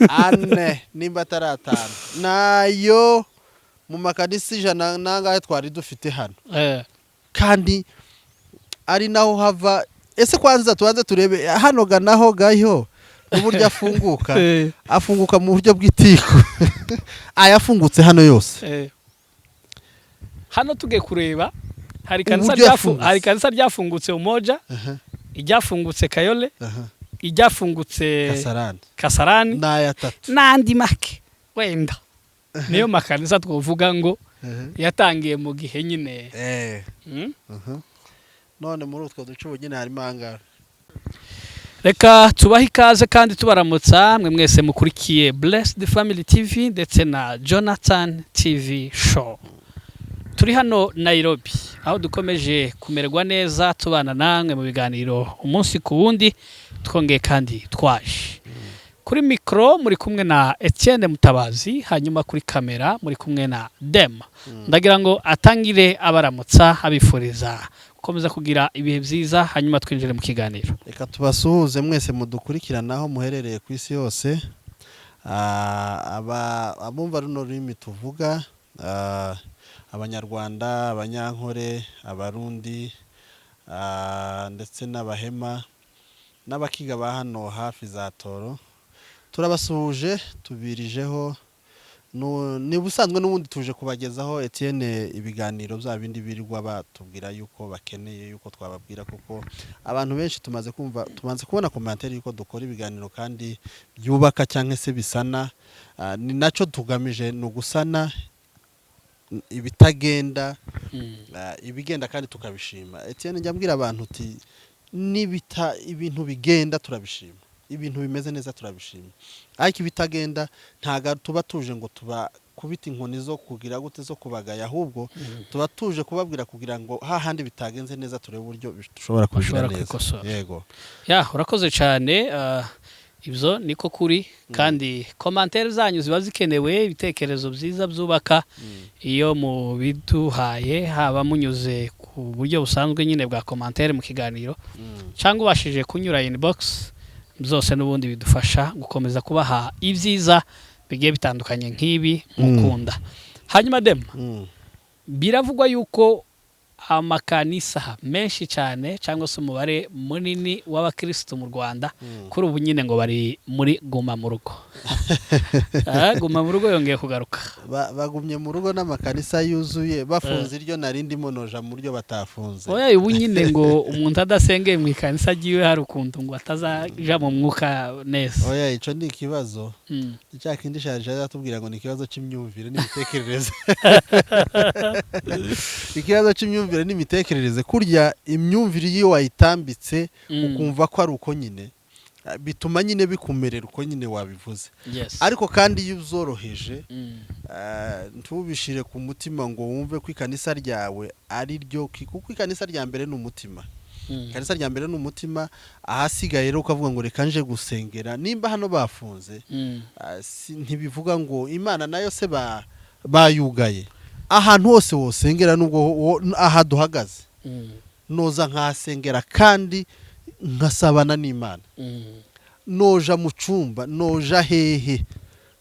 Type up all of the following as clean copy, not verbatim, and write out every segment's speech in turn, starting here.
ane nimba ataratanu nayo mu makanisa 100 nangahe twari dufite hano kandi ari naho hava ese kwanza tubanze turebe hano ganaho gayo uburyo afunguka mu buryo bw'itiko ayafungutse hano yose hano tuge kureba hari kanisa ryafungutse Umoja iryafungutse Kayole iryafungutse Kasarani n'aya 3 n'andi make wenda niyo makanisa twovuga ngo yatangiye mu gihe nyine none muri utwo ducubo nyine harimo angara. Reka tubaha ikaze kandi tubaramutsa mwe mwese mukurikiye Blessed Family TV ndetse na Jonathan TV Show. Turi hano Nairobi aho dukomeje kumererwa neza tubana namwe mu biganiro umunsi ku wundi twongeye kandi twaje. Kuri micro muri kumwe na Etienne Mutabazi, hanyuma kuri kamera muri kumwe na Dem. Ndagira ngo atangire abaramutsa abifuriza gukomeza kugira ibihe byiza hanyuma twinjire mu kiganiro. Reka tubasuhuze mwese mudukurikiranaho muherereye ku isi yose. Abumva runo rurimi tuvuga, Abanyarwanda, Abanyankore, Abarundi, ndetse n'Abahema n'abakiga ba hano hafi za Toro. Turabasuhuje tubirijeho ni busanzwe n'ubundi tuje kubagezaho Etienne ibiganiro bya bindi birirwa batubwira yuko bakeneye yuko twababwira kuko abantu benshi tumaze kubona commentaire yuko dukora ibiganiro kandi byubaka cyangwa se bisana, ni naco tugamije no gusana ibitagenda ibigenda kandi tukabishima. Etienne njyambwira abantu uti nibita ibintu bigenda turabishima, ibintu bimeze neza turabishima, ariko ibitagenda ntaga tuba tuje ngo tuba kubita inkoni zo kugira gute zo kubagaya, ahubwo tuba tuje kubabwira kugira ngo hahandi bitagenze neza turebe uburyo dushobora kugira neza. Yego urakoze cyane. Ibyo niko kuri kandi commentaire zanyu ziba zikenewe, ibitekerezo byiza byubaka iyo mu biduhaye haba munyuze ku buryo busanzwe nyine bwa commentaire mu kiganiro cyangwa ubashije kunyura inbox, byose n'ubundi bidufasha gukomeza kubaha ibyiza bigiye bitandukanye nk'ibi mukunda. Hanyuma Dem, biravugwa yuko amakanisa menshi cyane cyangwa se umubare munini w'abakristo mu Rwanda kuri ubu nyine ngo bari muri guma mu rugo. Guma mu rugo yongeye kugaruka, bagumye mu rugo n'amakanisa yuzuye bafunze iryo narindi monoja mu buryo batafunze. Oya ubu nyine ngo umuntu adasengeye mu ikanisa giwe hari ukuntu ngo atazaja mu mwuka neza. Oya ico ni ikibazo cyakindi shaje atubwira ngo ni ikibazo cy'imyumvire n'imitekerereze. Ikibazo cy'imyumvire n'imitekerereze, kurya imyumvire iyo wayitambitse ukumva ko ari uko nyine bituma nyine bikumerera uko nyine wabivuze. Ariko kandi iyo uzoroheje ntubishire ku mutima ngo wumve ko ikanisa ryawe ari ryo, kuko ikanisa rya mbere n'umutima. Ikanisa rya mbere n'umutima, ahasigaye rero ukavuga ngo reka nje gusengera nimba hano bafunze, ntibivuga ngo Imana nayo se bayugaye. Ahantu hose wosengera nubwo aha duhagaze noza nkasengera kandi nkasabana n'Imana. Noja mu cumba, noja hehe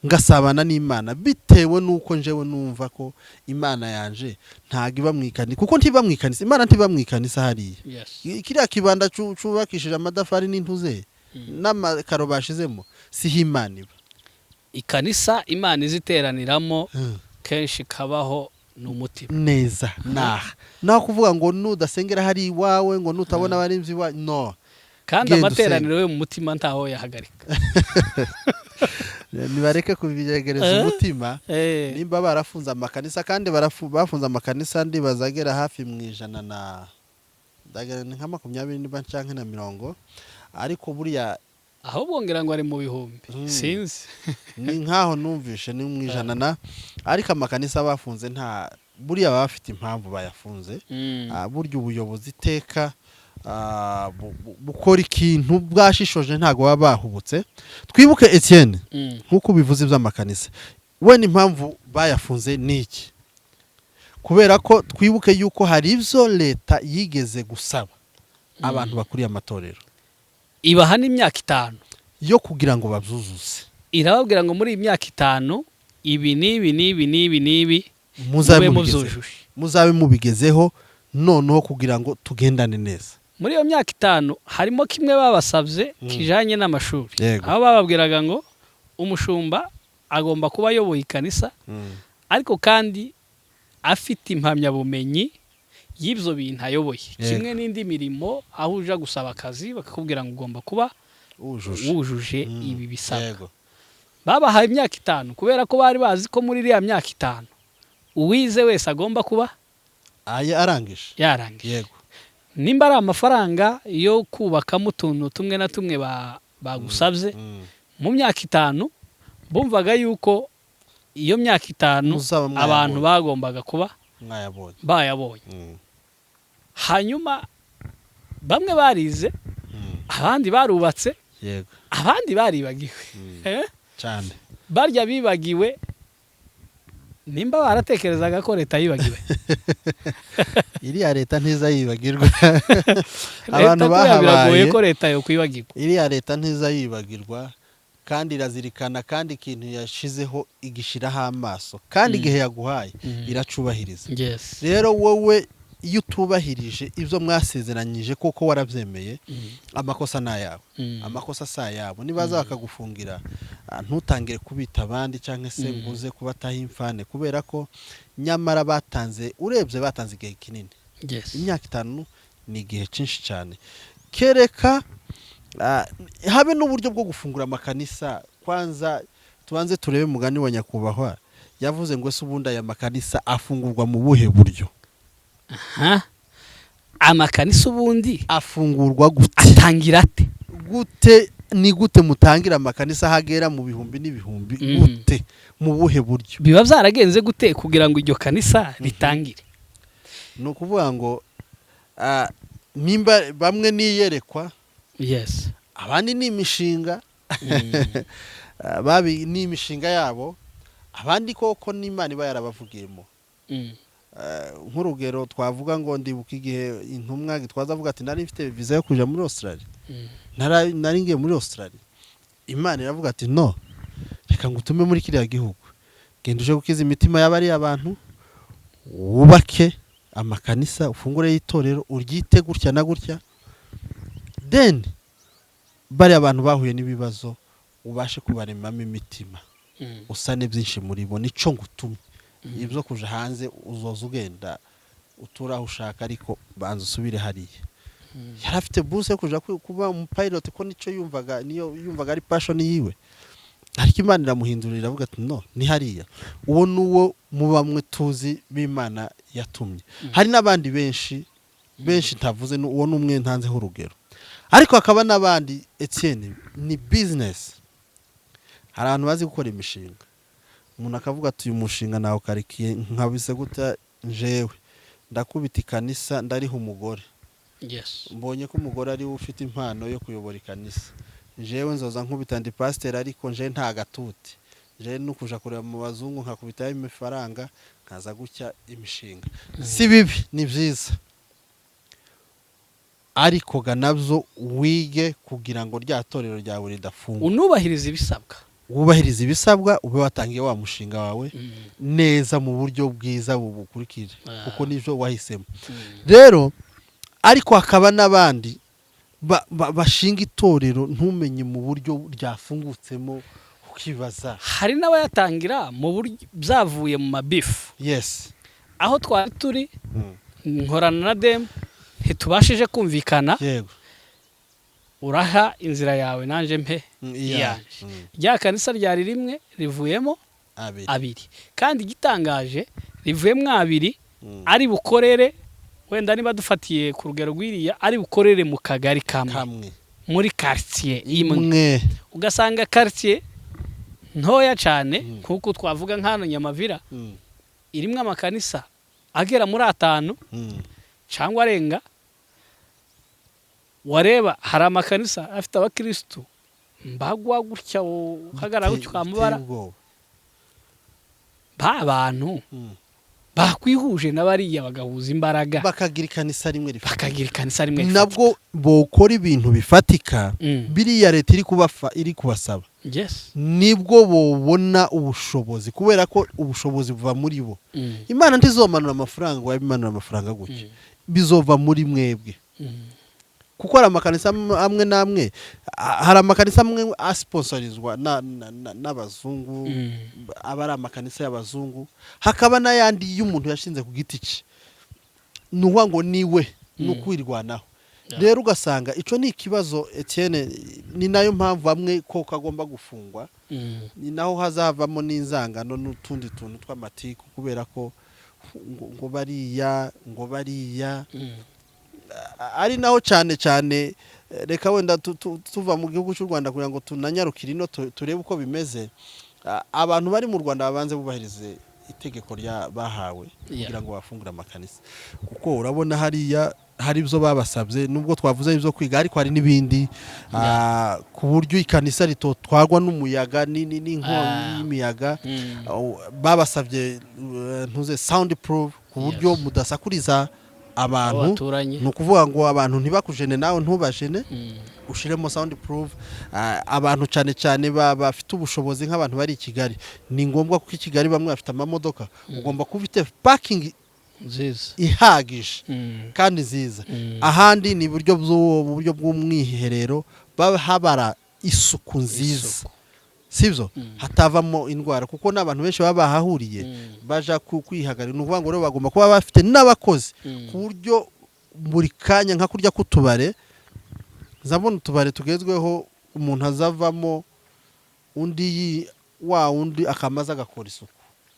ngasabana n'Imana bitewe nuko njewe numva ko Imana yanje ntago iba mwikanisa, kuko ntiba mwikanisa, Imana ntiba mwikanisa hariya. Kiriya kibanda cubakishije amadafari n'intuze n'amakaro bashizemo siho Imana iba. Ikanisa Imana iziteraniramo kenshi kabaho n'umutima neza. Naho kuvuga ngo nudasengera hari iwawe ngo nutabona abarinzi wa no, kandi amateraniro yo mu mutima ntaho yahagarika. Nibareke kubiyegereza umutima. Nimba barafunza amakanisa kandi bafunza amakanisa ndi bazagera hafi mu 100 na dagera nka 20 niba canke na 100, ariko buriya aho bongera ngo ari mu bihumbi sinzi. Ni nkaho numvishe ni mu 100 na, ariko amakanisa bafunze nta buriya bafite impamvu bayafunze. Burya ubuyobozi teka bukora ikintu bwashishoje ntago baba bahubutse. Twibuke Etienne nkuko bivuze by'amakanisa, we ni impamvu bayafunze niki? Kubera ko twibuke yuko hari ivyo leta yigeze gusaba abantu bakuriye amatorero, ibaha n'imyaka 5 yo kugira ngo babyuzuze. irababwira ngo muri iyi myaka 5 ibi n'ibi muzabe mubigezeho noneho kugira ngo tugendane neza. Muri iyo myaka 5 harimo kimwe babasabye kijanye n'amashuri, aho bababwiraga ngo umushumba agomba kuba ayoboye ikanisa ariko kandi afite impamyabumenyi y'ibyo bintu ayoboye, kimwe n'indi mirimo aho uja gusaba akazi bakakubwira ngo ugomba kuba wujuje ibi bisabwa. Babahaye imyaka 5 kubera ko bari bazi ko muri iriya myaka 5 uwize wese agomba kuba yarangije. Yego. Nimba ari amafaranga yo kubakamo utuntu tumwe na tumwe bagusabye mu myaka 5 bumvaga yuko iyo myaka 5 abantu bagombaga kuba bayabonye. Hanyuma bamwe barize, abandi barubatse, abandi baribagiwe cyane. Barya bibagiwe, nimba baratekerezaga ko leta yibagiwe. Iriya leta ntiza yibagirwa. Abantu bahabaye ko leta yo kwibagirwa. Iriya leta ntiza yibagirwa kandi irazirikana, kandi ikintu yashizeho igishiraho amaso, kandi igihe yaguhaye iracubahiriza. Rero wowe iyo utubahirije ibyo mwasezeranyije koko warabyemeye, amakosa nayawe, amakosa sa yabo. Nibaza bakagufungira ntutangire kubita abandi cyangwa se nguze kubataho imfane, kubera ko nyamara batanze, urebye batanze igihe kinini. Imyaka 5 ni igihe cyinshi cyane. Kereka habe n'uburyo bwo gufungura amakanisa. Kwanza tubanze turebe mugani wa nyakubahwa yavuze ngo se ubundi aya makanisa afungurwa mu buhe buryo? Amakanisa ubundi afungurwa gute? Atangira ate? Ni gute mutangira amakanisa hagera mu bihumbi n'ibihumbi? Gute? Mu buhe buryo? Biba byaragenze gute kugira ngo iryo kanisa ritangire? No kuvuga ngo nimba bamwe niyerekwa, abandi ni imishinga, babi ni imishinga yabo, abandi koko n'Imana iba yarabavugiyemo. Nk'urugero twavuga ngo ndibuka igihe intumwa twazavuga ati nari mfite visa yo kuja muri Australia, nari ngiye muri Australia, Imana iravuga ati no, reka ngutume muri kiriya gihugu, genda uje gukiza imitima y'abari abantu, wubake amakanisa, ufungure y'itorero, uryite gutya na gutya, then bari abantu bahuye n'ibibazo ubashe kubaremamo imitima, usane byinshi muri bo. Nico ngutumye. Ibyo kuja hanze uzoza ugenda uturaho ushaka, ariko banza usubire hariya. Yarafite buse kuja kuba umupilot, ko nico yumvaga, niyo yumvaga ari passion yiwe, ariko Imana iramuhindurira avuga ati no, ni hariya. Uwo nuwo mu bamwe tuzi b'Imana yatumye. Hari n'abandi benshi ntavuze, uwo numwe ntanzeho urugero, ariko akaba n'abandi. Etienne ni business. Hari abantu bazi gukora imishinga, umuntu akavuga ati uyu mushinga nawo karikiye nkabise guta, njewe ndakubita ikanisa ndariho umugore, mbonye ko umugore ari ufite impano yo kuyobora ikanisa, njewe nzoza nkubita ndi pastor, ariko nje nta gatuti, nje nukuja kureba mu bazungu nkakubitaho imifaranga nkaza gucya imishinga. Si bibi, ni byiza, ariko ganabyo wige kugira ngo rya torero ryawe ridafunga, unubahiriza ibisabwa, wubahiriza ibisabwa, ube watangiye wa mushinga wawe neza mu buryo bwiza bukurikije, kuko nivyo wahisemo. Rero ariko hakaba n'abandi bashinga itorero ntumenye mu buryo ryafungutsemo, ukibaza. Hari n'abayatangira mu buryo byavuye mu mabifu. Aho twari turi nkorana na dem ntitubashije kumvikana, uraha inzira yawe nanje mpe yanje. Rya kanisa ryari rimwe rivuyemo 2, kandi gitangaje rivuyemo 2 ari bukorere, wenda niba dufatiye ku rugero rw'iriya, ari bukorere mu kagari kamwe muri quartier imwe. Ugasanga quartier ntoya cyane kuko twavuga nk'hano Nyamavira irimwe amakanisa agera muri 5 cyangwa arenga. Wareba hari amakanisa afite abakristo mbagwa gutya ukagara gutyo kamubara, ba bantu bakwihuje n'abariya bagahuza imbaraga bakagira ikanisa rimwe rifata, nabwo bokora ibintu bifatika. Biriya leta iri kubasaba nibwo bobona ubushobozi kubera ko ubushobozi buva muri bo. Imana ntizomanura amafaranga ngo yabimanura amafaranga gutya, bizova muri mwebwe. Kuko hari amakanisa amwe namwe, hari amakanisa amwe asponsorizwa n'abazungu, aba ari amakanisa y'abazungu, hakaba n'ayandi y'umuntu yashinze ku giti cye, nuwa ngo niwe nukwirwanaho. Rero ugasanga ico ni ikibazo Etienne, ni nayo mpamvu bamwe ko kagomba gufungwa, ni naho hazavamo n'inzangano n'utundi tuntu tw'amatiku kubera ko ngo bariya ari naho cyane cyane. Reka wenda tuva mu gihugu cy'u Rwanda kugira ngo tunanyarukire ino turebe uko bimeze. Abantu bari mu Rwanda babanze bubahirize itegeko bahawe kugira ngo bafungure amakanisa, kuko urabona hari ibyo babasabye, nubwo twavuze ibyo kwiga, ariko hari n'ibindi ku buryo ikanisa ritotwarwa n'umuyaga n'inkongi y'imiyaga. Babasabye ntuze sound proof ku buryo mudasakuriza abantu, ni ukuvuga ngo abantu ntibakujene nawe ntubajene, ushiremo sound proof. Abantu cyane cyane bafite ubushobozi nk'abantu bari i Kigali, ni ngombwa ko i Kigali bamwe bafite amamodoka, ugomba kuba ufite parking ihagije kandi nziza. Ahandi ni buryo bw'umwiherero, habara isuku nziza, sibyo hatavamo indwara, kuko n'abantu benshi baba bahahuriye baja kwihagarira. Ni ukuvuga ngo rero bagomba kuba bafite n'abakozi ku buryo buri kanya nka kurya k'utubare, zabona utubare tugezweho, umuntu azavamo undi akamaza agakora isuku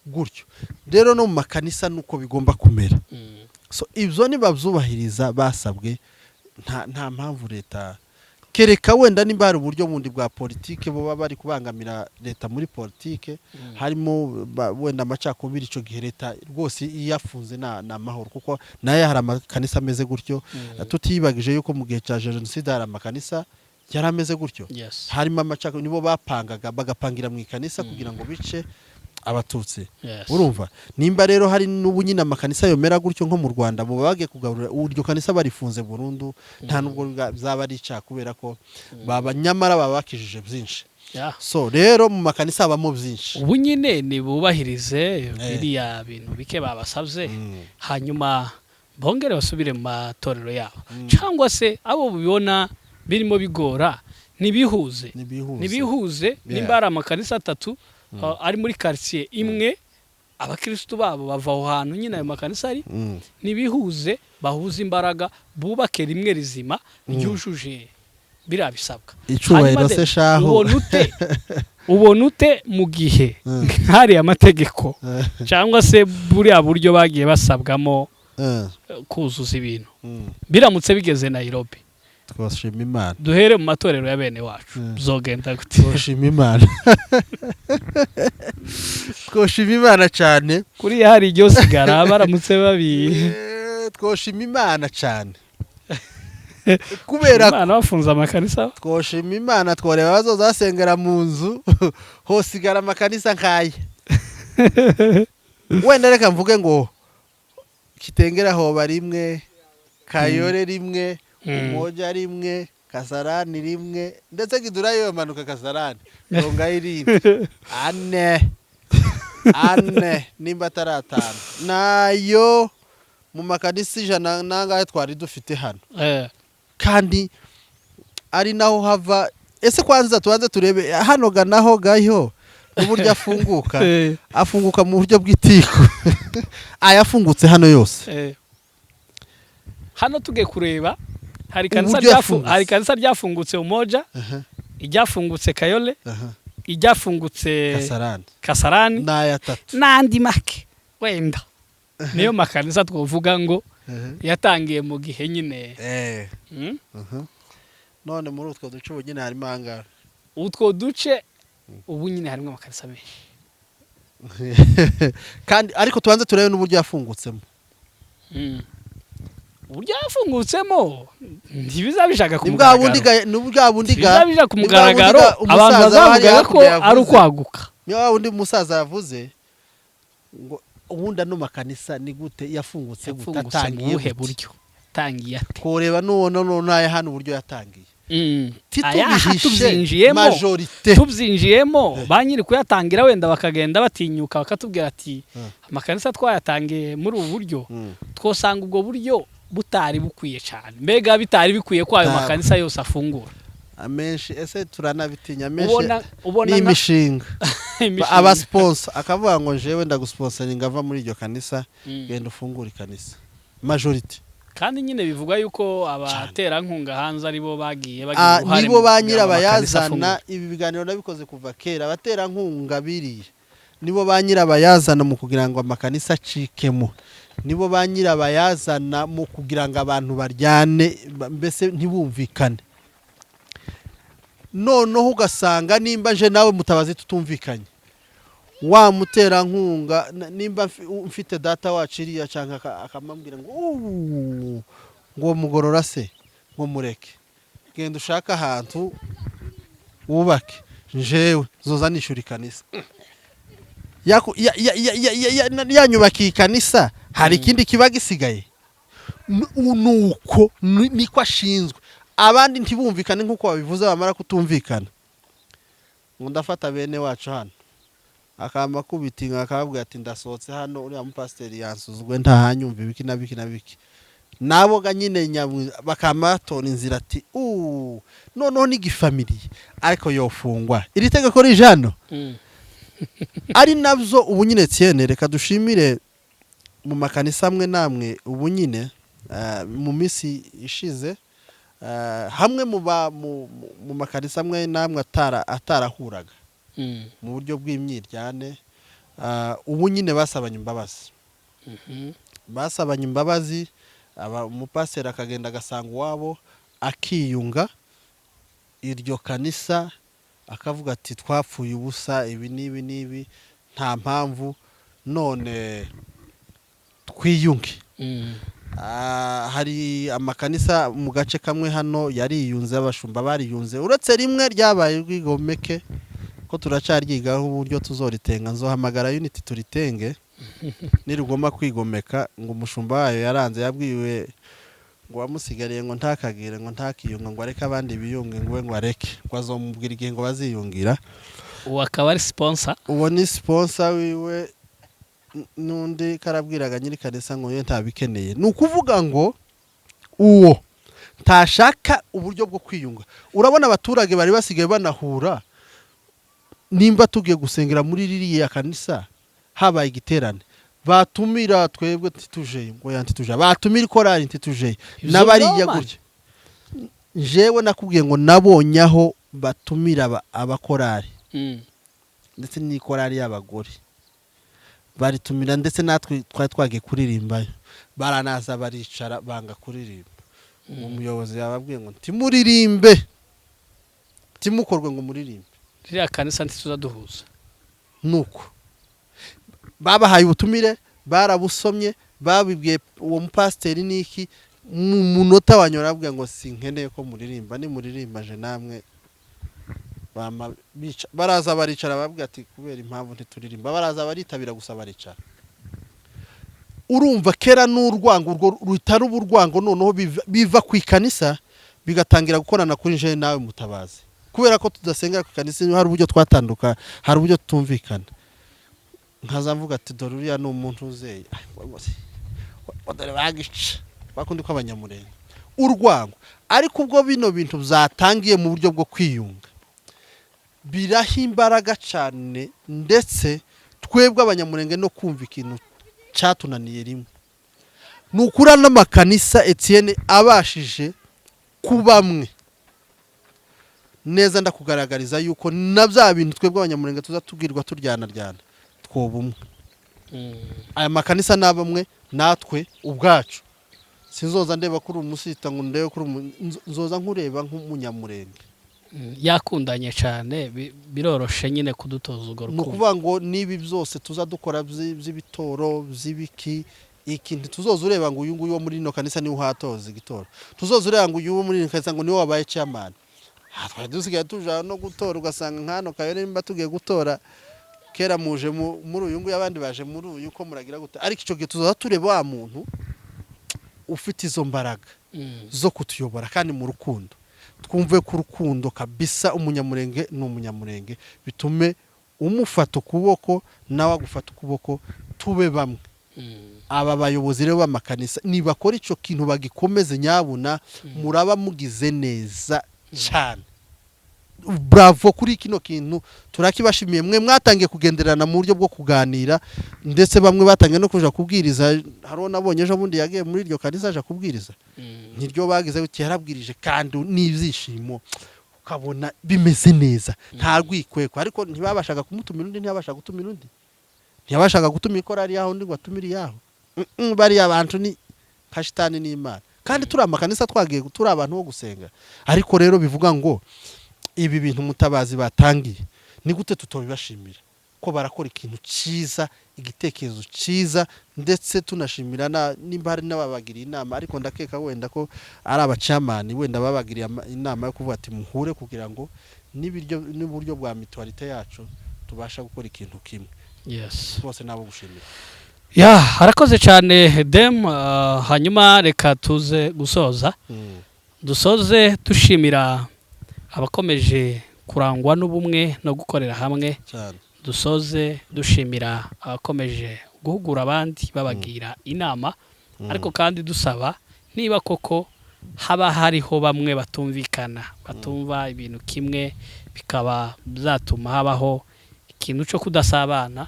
gutyo. Rero no mu makanisa nuko bigomba kumera. So ibyo nibabyubahiriza basabwe, nta mpamvu leta, kereka wenda nimba hari uburyo bundi bwa politike bo bari kubangamira leta muri politike, harimo wenda amacakubiri, ico gihe leta rwose iyafunze na mahoro, kuko naye hari amakanisa ameze gutyo. Tutiyibagije yuko mu gihe cya jenoside hari amakanisa yarameze gutyo, harimo amacakubiri, nibo bapangaga bagapangira mu ikanisa kugira ngo bice abatutsi. Urumva, nimba rero hari n'ubunyina amakanisa yomera gutyo nko mu Rwanda, bo bagiye kugarura uryo kanisa barifunze burundu, nta nubwo zaba ari cya, kubera ko nyamara babakijije byinshi. So rero mu makanisa habamo byinshi. Ubu nyine nibubahirize biriya bintu bike babasabye, hanyuma bongere basubire mu matorero yabo, cyangwa se abo bibona birimo bigora nibihuze. Nimba ari amakanisa 3 ari muri quartier imwe, abakristo babo bava aho hantu nyine ayo makanisa ari, nibihuze, bahuze imbaraga, bubake rimwe rizima ryujuje birabisabwa. Icyubahiro se shaho ubona ute mu gihe hari amategeko cyangwa se buriya buryo bagiye basabwamo kuzuza ibintu, biramutse bigeze Nairobi? Twashima Imana, duhere mu matorero ya bene wacu, bizogenda gute? Twashima Imana, twashima Imana cyane. Kuri hari iryo sigara baramutse babi, twashima Imana cyane kubera Imana bafunze amakanisa. Twashima Imana, tworeba bazozasengera mu nzu hosigara amakanisa nkaye. Wenda reka mvuge ngo Kitengera ho barimwe, Kayore rimwe, Umoja rimwe, Kasarani rimwe, ndetse Gidura yo manuka Kasarani ronga irimwe ane nimba taratana nayo mu makanisa 100 nangahe twari dufite hano. Kandi ari naho hava. Ese kwanza tubanze turebe hano ganaho gayo uburyo afunguka mu buryo bw'itiko. Ayafungutse hano yose. Hano tuge kureba hari kanisa ryafungutse Umoja, iryafungutse Kayole, iryafungutse Kasarani n'aya 3 n'andi make wenda. Niyo makanisa twovuga ngo yatangiye mu gihe nyine. None muri utwo duce ubu nyine harimo anga. Utwo duce ubu nyine harimo amakanisa menshi. Kandi ariko tubanze turebe n'uburyo yafungutsemo. Uburyo yafungutsemo ntibizabishaka ku mugaragaro, abantu bazavuga ko ari ukwaguka. Niyo wundi musaza yavuze ngo ubundi no makanisa ni gute yafungutse gutatangiye ubuhe buryo tangiye ate? Koreba none hano uburyo yatangiye. tubyinjiyemo ba nyiri kuyatangira wenda bakagenda batinyuka bakatubwira ati amakanisa twayatangiye muri ubu buryo twosanga ubwo buryo butari bukwiye cyane, mbega bitari bikwiye ko ayo makanisa yose afungura amenshi. Ese turanabitinya amenshi n'imishinga abasponsa akavuga ngo jewe ndagusponsoringa ava muri iryo kanisa genda ufungura ikanisa majority. Kandi nyine bivugwa yuko abaterankunga hanze aribo bagiye bagira uruhare nibo ba nyirabayazana. Ibi biganiro nabikoze kuva kera. Abaterankunga biriye nibo ba nyirabayazana mu kugira ngo amakanisa acikemo, nibo ba nyirabayazana mu kugira ngo abantu baryane, mbese ntibumvikane. Noneho ugasanga nimba nje nawe Mutabazi tutumvikanye, wa muterankunga nimba mfite data wacu iriya cyangwa akamambwira ngo mugorora se ngo mureke genda ushaka ahantu wubake, njewe zoza nishura ikanisa yanyubakiye ikanisa, hari ikindi kiba gisigaye. Nuko niko ashinzwe, abandi ntibumvikane nk'uko babivuze, bamara kutumvikana ngo ndafata bene wacu hano akamba kubitinga akababwira ati ndasohotse hano uriya mupasiteri yansuzugwe ntahanyumva ibiki na biki na biki, nabo ga nyine bakamatona inzira ati noneho n'igifamiliye ariko yofungwa. Iri tegeko rije hano ari nabyo ubu nyine Etienne, reka dushimire mu makanisa amwe namwe ubu nyine mu minsi ishize hamwe mu makanisa amwe namwe atarahuraga mu buryo bw'imyiryane, ubu nyine basabanye imbabazi. Basabanye imbabazi, umupasiteri akagenda agasanga uwabo akiyunga iryo kanisa akavuga ati twapfuye ubusa ibi n'ibi n'ibi, nta mpamvu, none twiyunge. Hari amakanisa mu gace kamwe hano yariyunze, abashumba bariyunze, uretse rimwe ryabaye rwigomeke ko turacaryigaho uburyo tuzoritenga. Nzohamagara unity turitenge nirugomba kwigomeka ngo umushumba wayo yaranze, yabwiwe ngo wamusigariye ngo ntakagire ngo ntakiyunga ngo areke abandi biyunge ngo areke, ngo azomubwira igihe ngo baziyungira. Uwo akaba ari sponsor, uwo ni sponsor wiwe, nundi karabwiraga nyiri kanisa ngo yo ntabikeneye. Ni ukuvuga ngo uwo ntashaka uburyo bwo kwiyunga. Urabona abaturage bari basigaye banahura, nimba tugiye gusengera muri ririya kanisa habaye igiterane, batumira twebwe tituje ngo yantituje, batumira korali ntituje n'abariya gutya. Jewe nakubwiye ngo nabonyaho batumira abakorali ndetse n'ikorali y'abagore baritumira, ndetse natwe twari twagiye kuririmbayo, baranaza baricara banga kuririmba. Umuyobozi yababwiye ngo timuririmbe, timukorwe ngo muririmbe, ririya kanisa ntituzaduhuza. Nuko babahaye ubutumire, barabusomye, babibwiye uwo mupasiteri niki, mu munota wanyora ababwiye ngo sinkeneye ko muririmba, ni muririmbaje namwe. Baraza baricara babwira ati kubera impamvu ntituririmba, baraza baritabira gusa baricara. Urumva kera n'urwango urwo rutari uburwango, noneho biva ku ikanisa bigatangira gukorana kuri je nawe Mutabazi, kubera ko tudasengera ku kanisa hari uburyo twatanduka, hari uburyo tutumvikana. Nkaza mvuga ati dore uriya ni umuntu uzeye, dore bagica bakundi ko abanyamurenge urwango. Ariko ubwo bino bintu byatangiye mu buryo bwo kwiyunga, biraha imbaraga cyane, ndetse twebwe abanyamurenge no kumva ikintu cyatunaniye rimwe. Nukura n'amakanisa Etienne abashije kubamwe neza, ndakugaragariza yuko na bya bintu twebwe abanyamurenge tuza tubwirwa turyana twobumwe. Aya makanisa nabamwe natwe ubwacu. Sinzoza ndeba kuri umusita ngo ndebe kuri nzoza nkureba nk'umunyamurenge. Yakundanye cyane, biroroshe nyine kudutoza urwo rukundo. Nukuvuga ngo nibi byose tuza dukora by'ibitoro by'ibiki, ikintu tuzoza ureba ngo uyu nguyu wo muri no kanisa ni uhatoza igitoro, tuzoza ureba ngo uyu wo muri kanisa ngo ni wabaye chairman. Twari dusigaye tuja no gutora, ugasanga nkano kayore nimba tugiye gutora kera muje muri uyu nguyu, abandi baje muri uyu, uko muragira gute. Ariko icyo gihe tuzoza tureba wa muntu ufite izo mbaraga zo kutuyobora kandi mu rukundo. twumve ku rukundo kabisa umunyamurenge n'umunyamurenge bitume umufata ukuboko nawe agufata ukuboko tube bamwe. Aba bayobozi rero b'amakanisa nibakora ico kintu bagikomeze nyabuna muraba mugize neza cyane. Bravo kuri kino kintu turakibashimiye. Mwe mwatangiye kugenderana mu buryo bwo kuganira ndetse bamwe batangiye no kuja kubwiriza. Haro nabonye ejo bundi yagiye muri iryo kanisa aja kubwiriza niryo bagize uti yarabwirije kandi n'ivyishimo ukabona bimeze neza nta rwikweko ariko ntibabashaga kumutumira undi ntibabashaga gutumira undi ntibabashaga gutumira ikorari yaho undi gwatumira yaho bari abantu ni kashitani n'Imana kandi turi amakanisa twagiye turi abantu bo gusenga ariko rero bivuga ngo ibi bintu mutabazi batangiye ni gute tutobibashimira ko barakora ikintu ciza igitekerezo ciza ndetse tunashimira nimba hari n'ababagiriye inama ariko ndakeka wenda ko ari abacamani wenda babagiriye inama yo kuvuga ati muhure kugira ngo n'uburyo bwa mutualite yacu tubasha gukora ikintu kimwe. Yes, bose nabo gushimira. Harakoze cyane Dem. Hanyuma reka tuze gusoza dusoze dushimira abakomeje kurangwa n'ubumwe no gukorera hamwe cyane. Dusoze dushimira abakomeje guhugura abandi babagira inama ariko kandi dusaba niba koko haba hariho bamwe batumvikana batumva ibintu kimwe bikaba byatuma habaho ikintu cyo kudasabana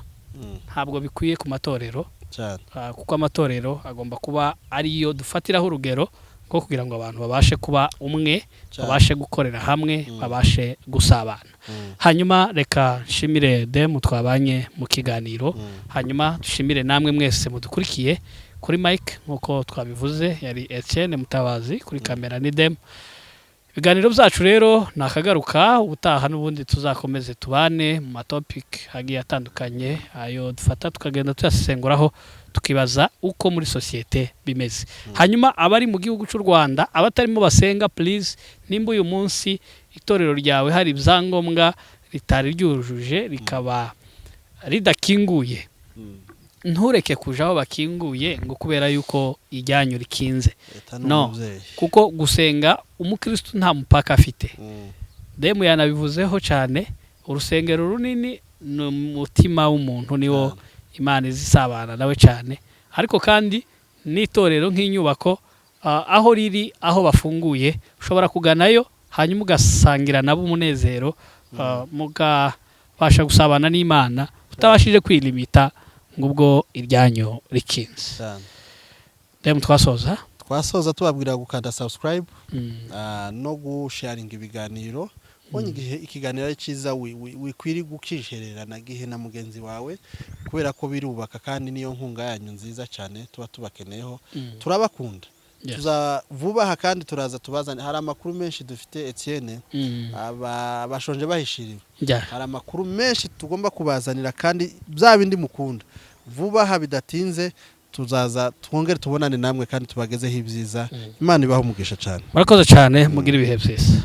ntabwo bikwiye ku matorero cyane. Kuko amatorero agomba kuba ariyo dufatiraho urugero ko kugira ngo abantu babashe kuba umwe babashe gukorera hamwe babashe gusabana. Hanyuma reka nshimire Dem twabanye mu kiganiro hanyuma dushimire namwe mwese mudukurikiye kuri mic nkuko twabivuze yari Etienne Mutabazi kuri kamera ni Dem. Ibiganiro byacu rero nakagaruka ubutaha n'ubundi tuzakomeze tubane mu matopic hagiye atandukanye ayo dufata tukagenda tuyasenguraho tukibaza uko muri societe bimeze. Hanyuma abari mu gihugu cy'u Rwanda abatarimo basenga please nimba uyu munsi itorero ryawe hari ibyangombwa ritari ryujuje rikaba ridakinguye ntureke kujaho bakinguye ngo kubera yuko ijyanyu rikinze. No, kuko gusenga umukristo nta mupaka afite. Dem yanabivuzeho cyane urusengero runini n'umutima w'umuntu niwo Imana izisabana nawe cyane ariko kandi n'itorero nk'inyubako aho riri aho bafunguye ushobora kuganayo hanyuma ugasangira nabo umunezero mugabasha gusabana n'Imana utabashije kwilimita ngubwo iryanyo rikinze. Dem twasoza tubabwira gukanda subscribe no gusharinga ibiganiro bonye igihe ikiganiro ari ciza wikwiri gukishererana gihe na mugenzi wawe kubera ko birubaka kandi niyo nkunga yanyu nziza cyane tuba tubakeneyeho turabakunda. Vubaha kandi turaza tubazane hari amakuru menshi dufite Etienne bashonje bahishiriwe hari amakuru menshi tugomba kubazanira kandi bya bindi mukunda vubaha bidatinze tuzaza twongere tubonane namwe kandi tubagezeho ibyiza. Imana ibaho umugisha cyane. Murakoze cyane mugira ibihe byiza.